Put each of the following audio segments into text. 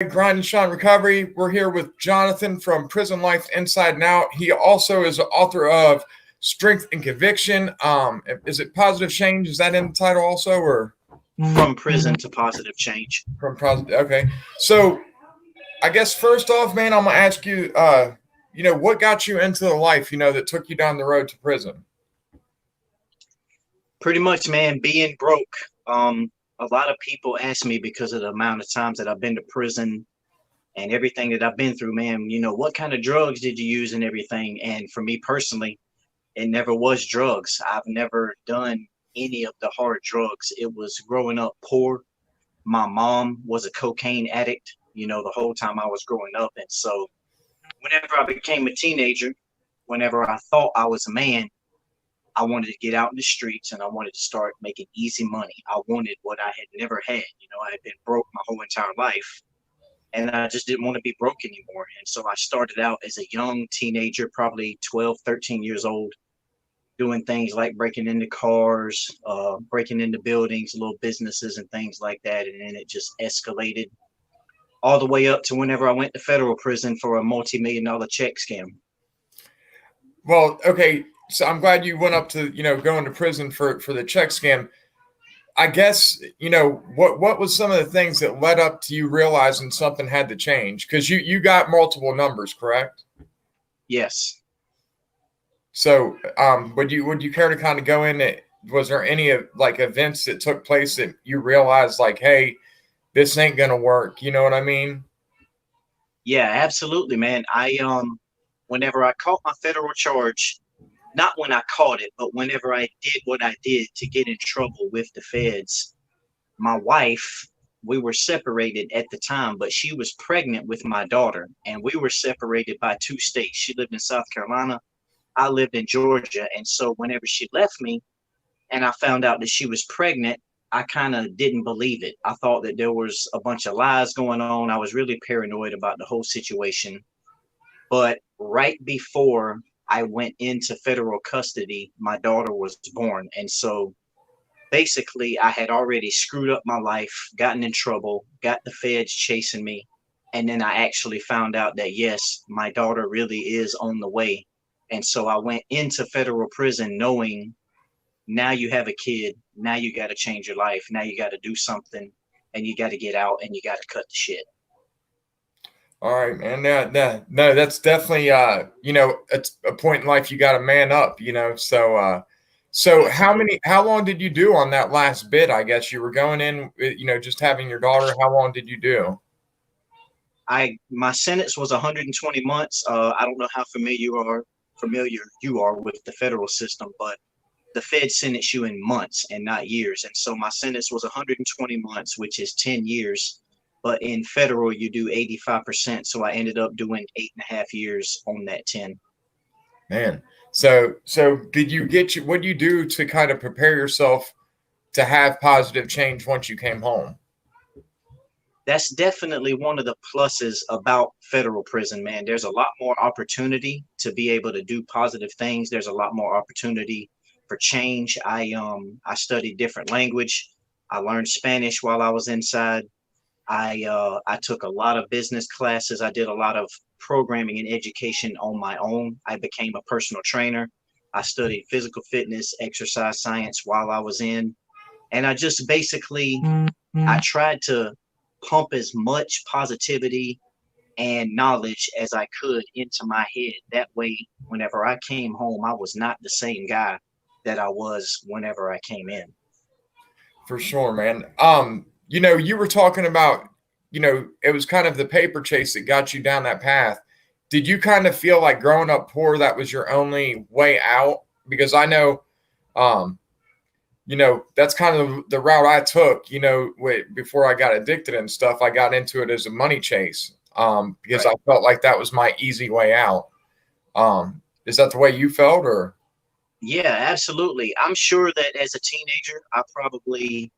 Grind and Shine Recovery. We're here with Johnathan from Prison Life Inside and Out. He also is the author of Strength and Conviction. Is it Positive Change? Is that in the title also, or From Prison to Positive Change? from positive? Okay, so I guess first off, man, I'm gonna ask you, what got you into the life, that took you down the road to prison? Pretty much, man, being broke. A lot of people ask me because of the amount of times that I've been to prison and everything that I've been through, man, what kind of drugs did you use and everything? And for me personally, it never was drugs. I've never done any of the hard drugs. It was growing up poor. My mom was a cocaine addict, the whole time I was growing up. And so whenever I became a teenager, whenever I thought I was a man, I wanted to get out in the streets and I wanted to start making easy money. I wanted what I had never had. I had been broke my whole entire life and I just didn't want to be broke anymore. And so I started out as a young teenager, probably 12, 13 years old, doing things like breaking into cars, breaking into buildings, little businesses and things like that. And then it just escalated all the way up to whenever I went to federal prison for a multi-million-dollar check scam. Well, okay, so I'm glad you went up to going to prison for the check scam. I guess what was some of the things that led up to you realizing something had to change, because you got multiple numbers, correct? Yes. So would you care to kind of go in it? Was there any like events that took place that you realized like, hey, this ain't gonna work? You know what I mean? Yeah, absolutely, man. Whenever I caught my federal charge, not when I caught it, but whenever I did what I did to get in trouble with the feds, my wife, we were separated at the time, but she was pregnant with my daughter, and we were separated by 2 states. She lived in South Carolina, I lived in Georgia. And so whenever she left me and I found out that she was pregnant, I kind of didn't believe it. I thought that there was a bunch of lies going on. I was really paranoid about the whole situation. But right before I went into federal custody, my daughter was born. And so basically, I had already screwed up my life, gotten in trouble, got the feds chasing me. And then I actually found out that, yes, my daughter really is on the way. And so I went into federal prison knowing now you have a kid. Now you got to change your life. Now you got to do something and you got to get out and you got to cut the shit. All right, man. No, that's definitely it's a point in life you got to man up. So how long did you do on that last bit? I guess you were going in, just having your daughter. How long did you do? My sentence was 120 months. I don't know how familiar you are with the federal system, but the Fed sentence you in months and not years. And so my sentence was 120 months, which is 10 years. But in federal, you do 85%. So I ended up doing 8.5 years on that 10. Man, so what do you do to kind of prepare yourself to have positive change once you came home? That's definitely one of the pluses about federal prison, man. There's a lot more opportunity to be able to do positive things. There's a lot more opportunity for change. I studied different language. I learned Spanish while I was inside. I took a lot of business classes. I did a lot of programming and education on my own. I became a personal trainer. I studied physical fitness, exercise science while I was in. And I just basically I tried to pump as much positivity and knowledge as I could into my head. That way, whenever I came home, I was not the same guy that I was whenever I came in. For sure, man. You were talking about, it was kind of the paper chase that got you down that path. Did you kind of feel like growing up poor, that was your only way out? Because I know, that's kind of the route I took, before I got addicted and stuff. I got into it as a money chase, because Right. I felt like that was my easy way out. Is that the way you felt, or? Yeah, absolutely. I'm sure that as a teenager, I probably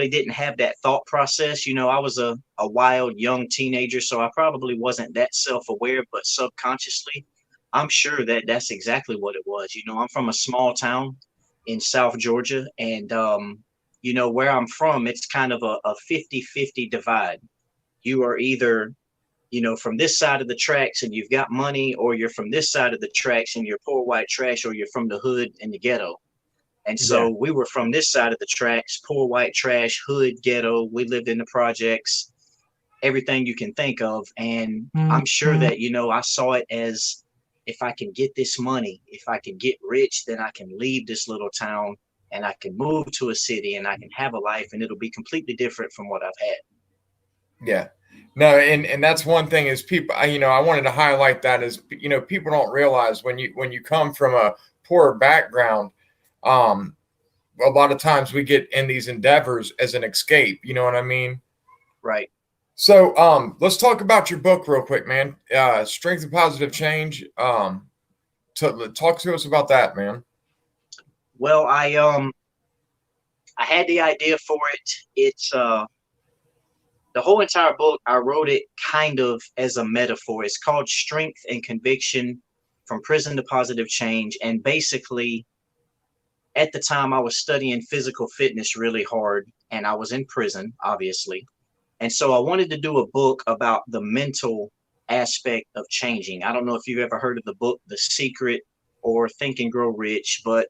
didn't have that thought process. I was a wild young teenager, so I probably wasn't that self-aware, but subconsciously, I'm sure that that's exactly what it was. I'm from a small town in South Georgia, and where I'm from, it's kind of a 50-50 divide. You are either, from this side of the tracks and you've got money, or you're from this side of the tracks and you're poor white trash, or you're from the hood and the ghetto. And Yeah. so we were from this side of the tracks, poor white trash, hood, ghetto. We lived in the projects, everything you can think of. And I'm sure that, I saw it as, if I can get this money, if I can get rich, then I can leave this little town and I can move to a city and I can have a life, and it'll be completely different from what I've had. Yeah. No, and that's one thing is people, I wanted to highlight that is, people don't realize when you come from a poor background, um, a lot of times we get in these endeavors as an escape, you know what I mean? Right. So, let's talk about your book real quick, man. Strength and Positive Change. Talk to us about that, man. Well, I had the idea for it. It's the whole entire book, I wrote it kind of as a metaphor. It's called Strength and Conviction, From Prison to Positive Change. And basically, at the time, I was studying physical fitness really hard, and I was in prison, obviously. And so I wanted to do a book about the mental aspect of changing. I don't know if you've ever heard of the book The Secret or Think and Grow Rich, but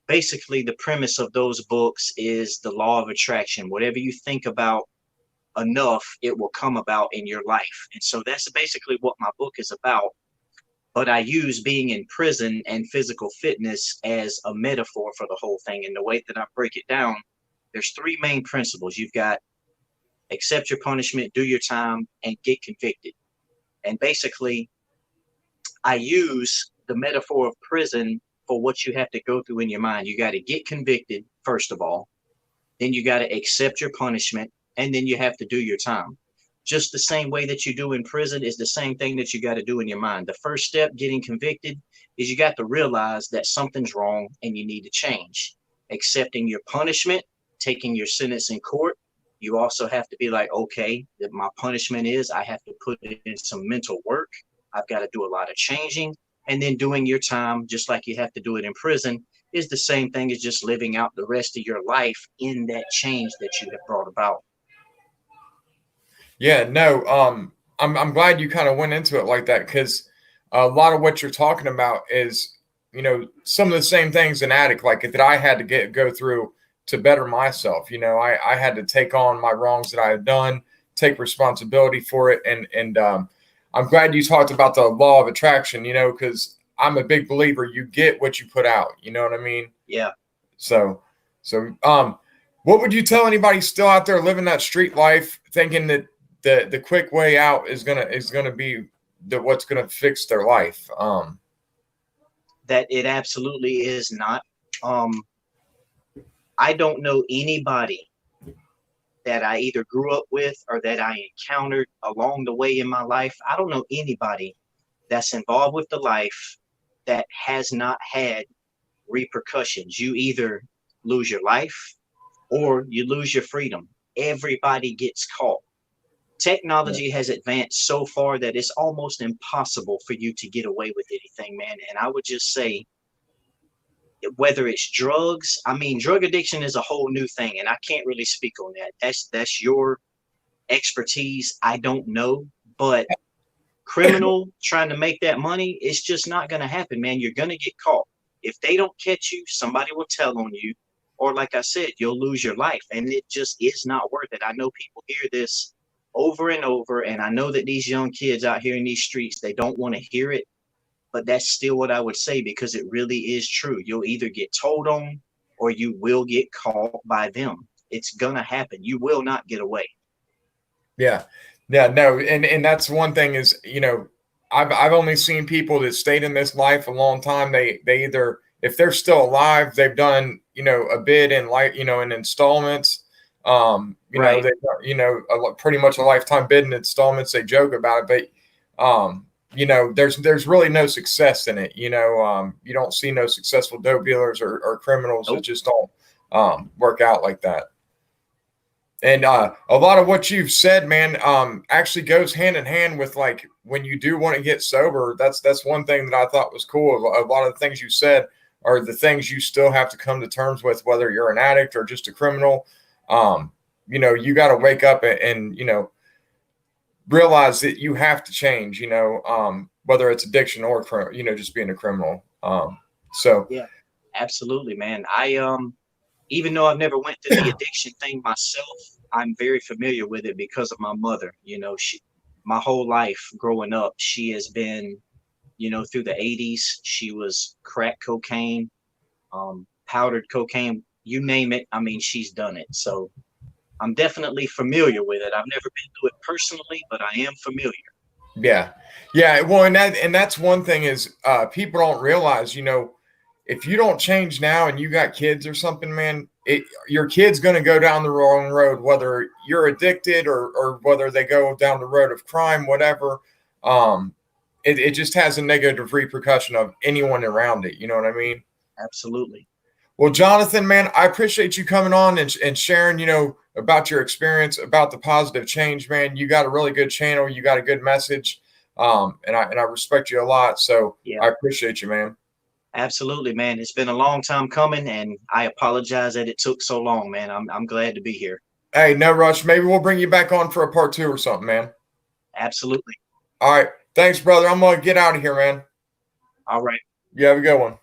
basically the premise of those books is the law of attraction. Whatever you think about enough, it will come about in your life. And so that's basically what my book is about. But I use being in prison and physical fitness as a metaphor for the whole thing. And the way that I break it down, there's three main principles. You've got accept your punishment, do your time, and get convicted. And basically, I use the metaphor of prison for what you have to go through in your mind. You got to get convicted, first of all. Then you got to accept your punishment, and then you have to do your time. Just the same way that you do in prison is the same thing that you got to do in your mind. The first step, getting convicted, is you got to realize that something's wrong and you need to change. Accepting your punishment, taking your sentence in court, you also have to be like, okay, that my punishment is I have to put in some mental work. I've got to do a lot of changing. And then doing your time, just like you have to do it in prison, is the same thing as just living out the rest of your life in that change that you have brought about. Yeah, no, I'm glad you kind of went into it like that because a lot of what you're talking about is, some of the same things an addict like that I had to go through to better myself. I had to take on my wrongs that I had done, take responsibility for it, and I'm glad you talked about the law of attraction. Because I'm a big believer you get what you put out. You know what I mean? Yeah. So, so what would you tell anybody still out there living that street life, thinking that the quick way out is gonna be what's gonna fix their life? That it absolutely is not. Um, I don't know anybody that I either grew up with or that I encountered along the way in my life. I don't know anybody that's involved with the life that has not had repercussions. You either lose your life or you lose your freedom. Everybody gets caught. Yeah. Technology has advanced so far that it's almost impossible for you to get away with anything, man. And I would just say, whether it's drugs, I mean, drug addiction is a whole new thing, and I can't really speak on that. That's your expertise. I don't know, but criminal trying to make that money, it's just not going to happen, man. You're going to get caught. If they don't catch you, somebody will tell on you, or like I said, you'll lose your life, and it just is not worth it. I know people hear this over and over, and I know that these young kids out here in these streets, they don't want to hear it, but that's still what I would say because it really is true. You'll either get told on or you will get caught by them. It's gonna happen. You will not get away. Yeah. Yeah, no, and that's one thing is, I've only seen people that stayed in this life a long time. They either, if they're still alive, they've done, a bid in in installments. Right. They, pretty much a lifetime bid in installments. They joke about it, but there's really no success in it. You don't see no successful dope dealers or criminals that Nope. just don't work out like that. And a lot of what you've said, man, actually goes hand in hand with like when you do want to get sober. That's one thing that I thought was cool. A lot of the things you said are the things you still have to come to terms with, whether you're an addict or just a criminal. You got to wake up and realize that you have to change, whether it's addiction or, just being a criminal. So Yeah, absolutely, man. Even though I've never went through the addiction thing myself, I'm very familiar with it because of my mother. My whole life growing up, she has been, through the 80s, she was crack cocaine, powdered cocaine, you name it. I mean, she's done it. So I'm definitely familiar with it. I've never been through it personally, but I am familiar. yeah. Yeah. Well, and that's one thing is people don't realize, if you don't change now and you got kids or something, man, your kid's going to go down the wrong road, whether you're addicted or whether they go down the road of crime, whatever. It just has a negative repercussion of anyone around it. You know what I mean? Absolutely. Well, Johnathan, man, I appreciate you coming on and sharing, about your experience, about the positive change, man. You got a really good channel. You got a good message. And I respect you a lot. So Yeah, I appreciate you, man. absolutely, man. It's been a long time coming, and I apologize that it took so long, man. I'm glad to be here. Hey, no rush. Maybe we'll bring you back on for a part 2 or something, man. Absolutely. All right. Thanks, brother. I'm going to get out of here, man. All right. You have a good one.